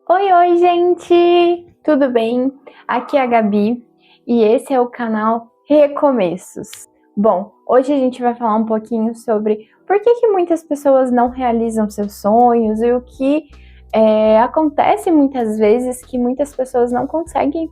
Oi, gente! Tudo bem? Aqui é a Gabi e esse é o canal Recomeços. Bom, hoje a gente vai falar um pouquinho sobre por que muitas pessoas não realizam seus sonhos e o que acontece muitas vezes que muitas pessoas não conseguem,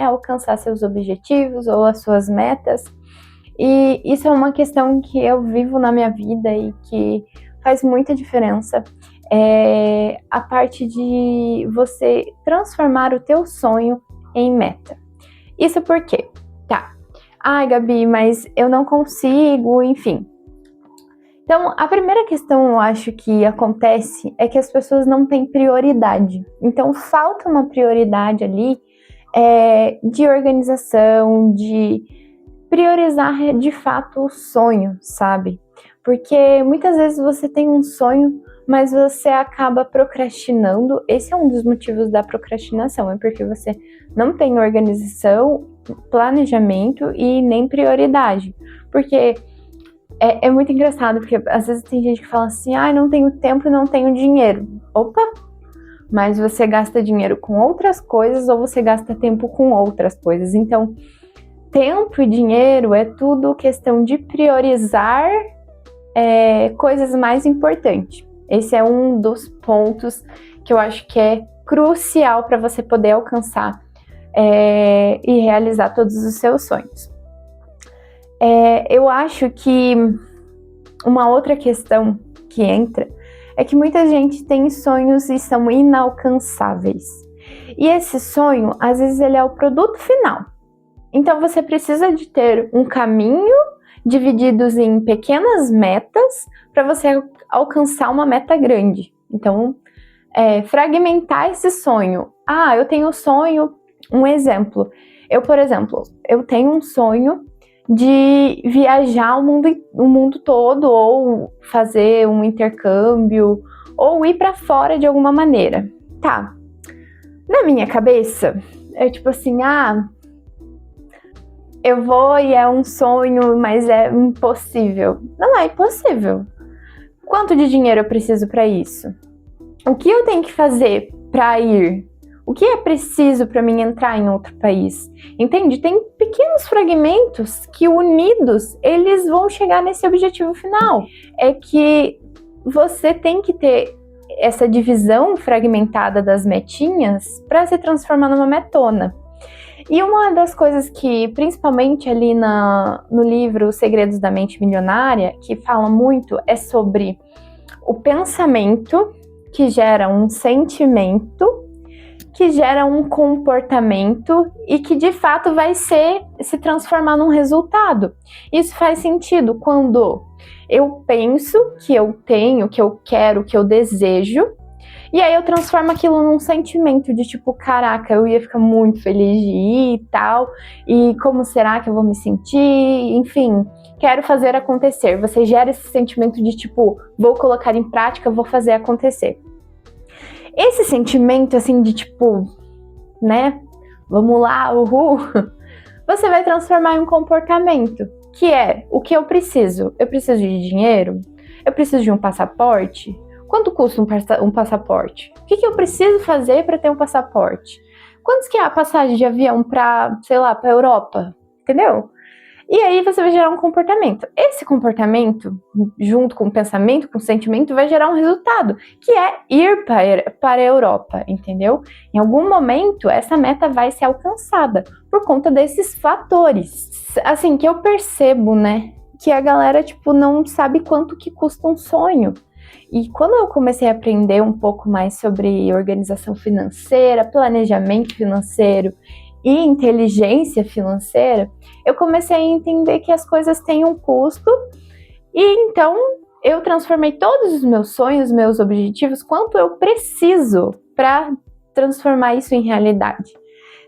alcançar seus objetivos ou as suas metas. E isso é uma questão que eu vivo na minha vida e que faz muita diferença. A parte de você transformar o teu sonho em meta. Isso por quê? Tá. Ai, Gabi, mas eu não consigo, enfim. Então, a primeira questão, eu acho que acontece é que as pessoas não têm prioridade. Então, falta uma prioridade ali de organização, de priorizar de fato o sonho, sabe? Porque muitas vezes você tem um sonho, mas você acaba procrastinando. Esse é um dos motivos da procrastinação, é porque você não tem organização, planejamento e nem prioridade. Porque é muito engraçado, porque às vezes tem gente que fala assim, não tenho tempo e não tenho dinheiro. Opa! Mas você gasta dinheiro com outras coisas ou você gasta tempo com outras coisas. Então, tempo e dinheiro é tudo questão de priorizar coisas mais importantes. Esse é um dos pontos que eu acho que é crucial para você poder alcançar e realizar todos os seus sonhos. Eu acho que uma outra questão que entra é que muita gente tem sonhos e são inalcançáveis. E esse sonho, às vezes, ele é o produto final. Então, você precisa de ter um caminho divididos em pequenas metas para você alcançar uma meta grande. Então, fragmentar esse sonho. Eu tenho um sonho, um exemplo. Por exemplo, eu tenho um sonho de viajar o mundo todo, ou fazer um intercâmbio, ou ir para fora de alguma maneira. Tá. Na minha cabeça, é tipo assim, eu vou e é um sonho, mas é impossível. Não é impossível. Quanto de dinheiro eu preciso para isso? O que eu tenho que fazer para ir? O que é preciso para mim entrar em outro país? Entende? Tem pequenos fragmentos que, unidos, eles vão chegar nesse objetivo final. É que você tem que ter essa divisão fragmentada das metinhas para se transformar numa metona. E uma das coisas que, principalmente ali no livro Os Segredos da Mente Milionária, que fala muito, é sobre o pensamento que gera um sentimento, que gera um comportamento e que de fato vai se transformar num resultado. Isso faz sentido quando eu penso que eu tenho, que eu quero, que eu desejo, e aí eu transformo aquilo num sentimento de tipo, caraca, eu ia ficar muito feliz de ir e tal, e como será que eu vou me sentir? Enfim, quero fazer acontecer. Você gera esse sentimento de tipo, vou colocar em prática, vou fazer acontecer. Esse sentimento assim de tipo, vamos lá, uhul, você vai transformar em um comportamento, que é o que eu preciso. Eu preciso de dinheiro? Eu preciso de um passaporte? Quanto custa um passaporte? O que eu preciso fazer para ter um passaporte? Quantos que é a passagem de avião para, sei lá, para a Europa? Entendeu? E aí você vai gerar um comportamento. Esse comportamento, junto com o pensamento, com o sentimento, vai gerar um resultado, que é ir para a Europa, entendeu? Em algum momento, essa meta vai ser alcançada por conta desses fatores. Assim, que eu percebo, que a galera, não sabe quanto que custa um sonho. E quando eu comecei a aprender um pouco mais sobre organização financeira, planejamento financeiro e inteligência financeira, eu comecei a entender que as coisas têm um custo, e então eu transformei todos os meus sonhos, meus objetivos, quanto eu preciso para transformar isso em realidade.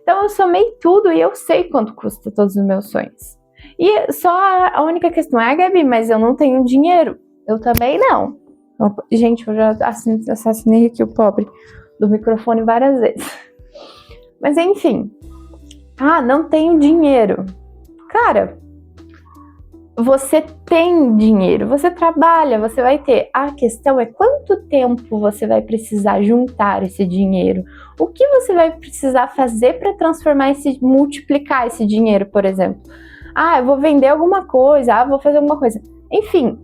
Então eu somei tudo e eu sei quanto custa todos os meus sonhos. E só a única questão é, Gabi, mas eu não tenho dinheiro. Eu também não. Gente, eu já assassinei aqui o pobre do microfone várias vezes. Mas enfim. Não tenho dinheiro. Cara, você tem dinheiro, você trabalha, você vai ter. A questão é quanto tempo você vai precisar juntar esse dinheiro. O que você vai precisar fazer para multiplicar esse dinheiro, por exemplo? Eu vou vender alguma coisa, vou fazer alguma coisa. Enfim,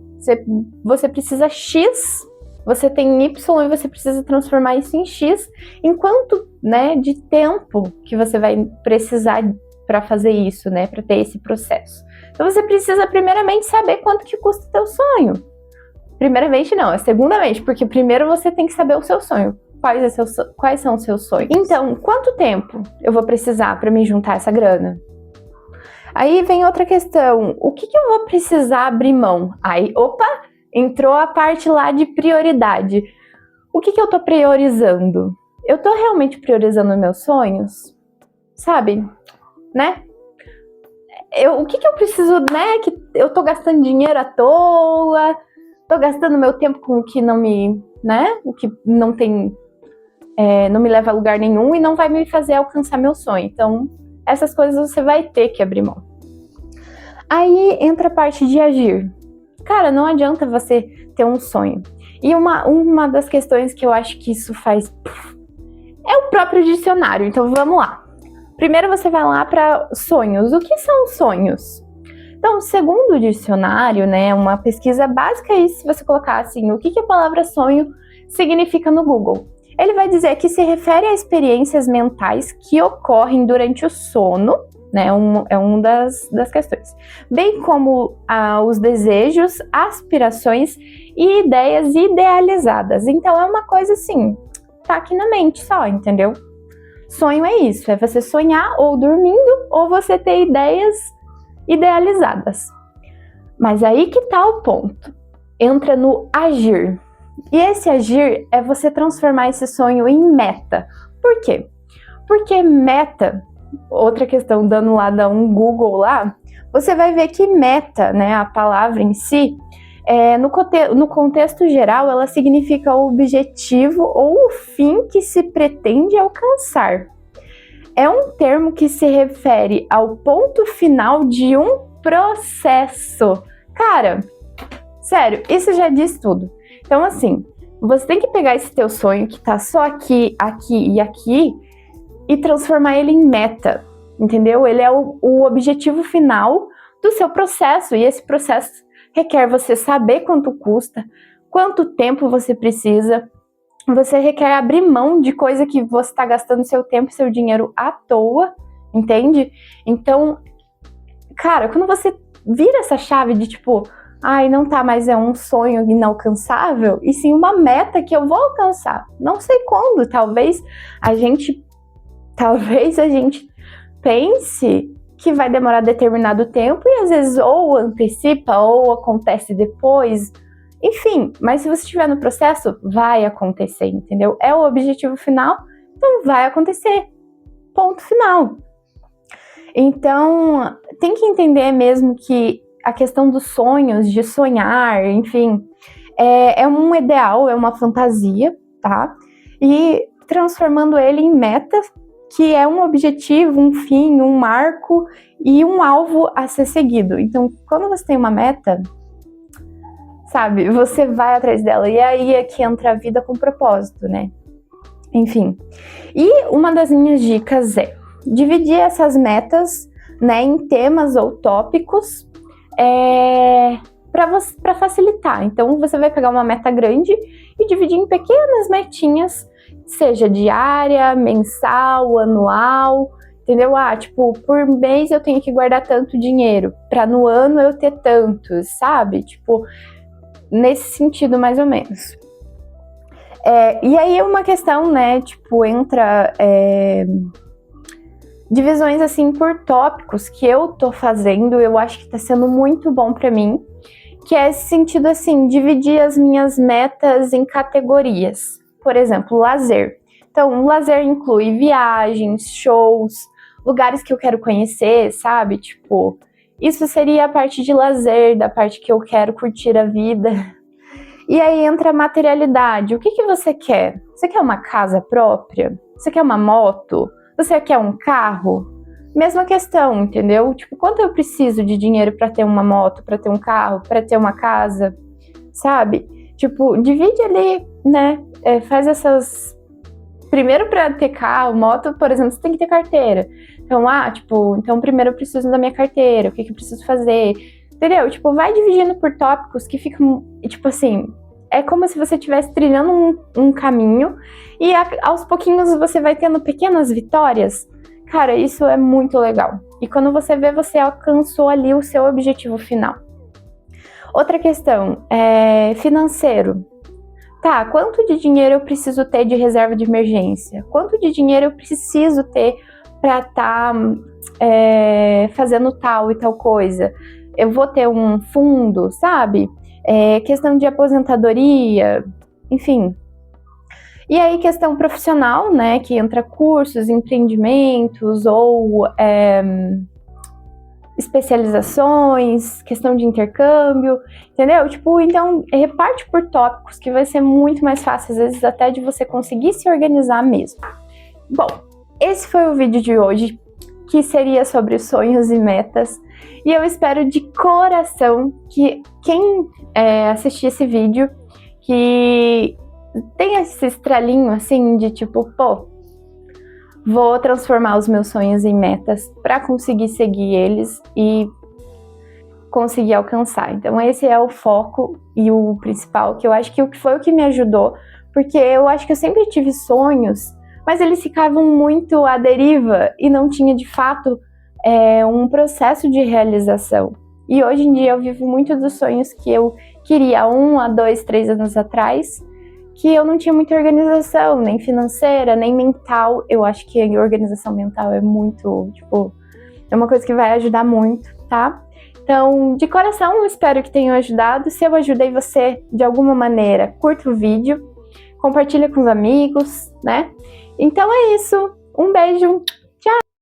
você precisa X, você tem Y e você precisa transformar isso em X. Em quanto, né, de tempo que você vai precisar para fazer isso, né, para ter esse processo? Então você precisa primeiramente saber quanto que custa o teu sonho. Primeiramente não, é segundamente, porque primeiro você tem que saber o seu sonho. Quais são os seus sonhos? Então, quanto tempo eu vou precisar para me juntar essa grana? Aí vem outra questão, o que eu vou precisar abrir mão? Aí, entrou a parte lá de prioridade. O que eu tô priorizando? Eu tô realmente priorizando meus sonhos? Sabe, né? O que eu preciso, né? Que eu tô gastando dinheiro à toa, tô gastando meu tempo com o que não me, né? O que não tem, não me leva a lugar nenhum e não vai me fazer alcançar meu sonho. Então, essas coisas você vai ter que abrir mão. Aí entra a parte de agir. Cara, não adianta você ter um sonho. E uma das questões que eu acho que isso faz é o próprio dicionário. Então, vamos lá. Primeiro você vai lá para sonhos. O que são sonhos? Então, segundo o dicionário, né, uma pesquisa básica, e se você colocar assim, o que a palavra sonho significa no Google? Ele vai dizer que se refere a experiências mentais que ocorrem durante o sono, né, é uma das questões, bem como os desejos, aspirações e ideias idealizadas. Então, é uma coisa assim, tá aqui na mente só, entendeu? Sonho é isso, é você sonhar ou dormindo ou você ter ideias idealizadas. Mas aí que tá o ponto. Entra no agir. E esse agir é você transformar esse sonho em meta. Por quê? Porque meta, outra questão, dando lá um Google lá, você vai ver que meta, né, a palavra em si, no contexto geral, ela significa o objetivo ou o fim que se pretende alcançar. É um termo que se refere ao ponto final de um processo. Cara, sério, isso já diz tudo. Então, assim, você tem que pegar esse teu sonho que tá só aqui, aqui e aqui e transformar ele em meta, entendeu? Ele é o objetivo final do seu processo e esse processo requer você saber quanto custa, quanto tempo você precisa. Você requer abrir mão de coisa que você está gastando seu tempo e seu dinheiro à toa, entende? Então, cara, quando você vira essa chave de tipo, não tá mais é um sonho inalcançável, e sim uma meta que eu vou alcançar. Não sei quando, talvez a gente pense que vai demorar determinado tempo e às vezes ou antecipa ou acontece depois. Enfim, mas se você estiver no processo, vai acontecer, entendeu? É o objetivo final, então vai acontecer. Ponto final. Então, tem que entender mesmo que a questão dos sonhos, de sonhar, enfim, é um ideal, é uma fantasia, tá? E transformando ele em meta, que é um objetivo, um fim, um marco e um alvo a ser seguido. Então, quando você tem uma meta, sabe, você vai atrás dela. E aí é que entra a vida com propósito, né? Enfim. E uma das minhas dicas é dividir essas metas, né, em temas ou tópicos para facilitar. Então, você vai pegar uma meta grande e dividir em pequenas metinhas, seja diária, mensal, anual, entendeu? Tipo, por mês eu tenho que guardar tanto dinheiro, para no ano eu ter tanto, sabe? Tipo, nesse sentido, mais ou menos. E aí uma questão, né, tipo, entra divisões, assim, por tópicos que eu tô fazendo, eu acho que tá sendo muito bom pra mim, que é esse sentido, assim, dividir as minhas metas em categorias. Por exemplo, lazer. Então, o lazer inclui viagens, shows, lugares que eu quero conhecer, sabe? Tipo, isso seria a parte de lazer, da parte que eu quero curtir a vida. E aí entra a materialidade. O que você quer? Você quer uma casa própria? Você quer uma moto? Você quer um carro? mesma questão, entendeu? Tipo, quanto eu preciso de dinheiro para ter uma moto, para ter um carro, para ter uma casa, sabe? Tipo, divide ali, né? Faz essas. Primeiro, para ter carro, moto, por exemplo, você tem que ter carteira. Então, então primeiro eu preciso da minha carteira, o que eu preciso fazer, entendeu? Tipo, vai dividindo por tópicos que ficam, tipo assim, é como se você estivesse trilhando um caminho e aos pouquinhos você vai tendo pequenas vitórias. Cara, isso é muito legal. E quando você vê, você alcançou ali o seu objetivo final. Outra questão é financeiro. Tá, quanto de dinheiro eu preciso ter de reserva de emergência? Quanto de dinheiro eu preciso ter para estar fazendo tal e tal coisa? Eu vou ter um fundo, sabe? Questão de aposentadoria, enfim. E aí, questão profissional, né? Que entra cursos, empreendimentos ou especializações, questão de intercâmbio, entendeu? Tipo, então, reparte por tópicos que vai ser muito mais fácil, às vezes, até de você conseguir se organizar mesmo. Bom, esse foi o vídeo de hoje, que seria sobre sonhos e metas. E eu espero de coração que quem assistir esse vídeo, que tenha esse estralinho, assim, de tipo, pô, vou transformar os meus sonhos em metas para conseguir seguir eles e conseguir alcançar. Então esse é o foco e o principal, que eu acho que foi o que me ajudou, porque eu acho que eu sempre tive sonhos, mas eles ficavam muito à deriva e não tinha de fato um processo de realização. E hoje em dia eu vivo muito dos sonhos que eu queria 1 a 2, 3 anos atrás, que eu não tinha muita organização, nem financeira, nem mental. Eu acho que a organização mental é muito, tipo, é uma coisa que vai ajudar muito, tá? Então, de coração, eu espero que tenham ajudado. Se eu ajudei você de alguma maneira, curta o vídeo, compartilha com os amigos, né? Então é isso. Um beijo!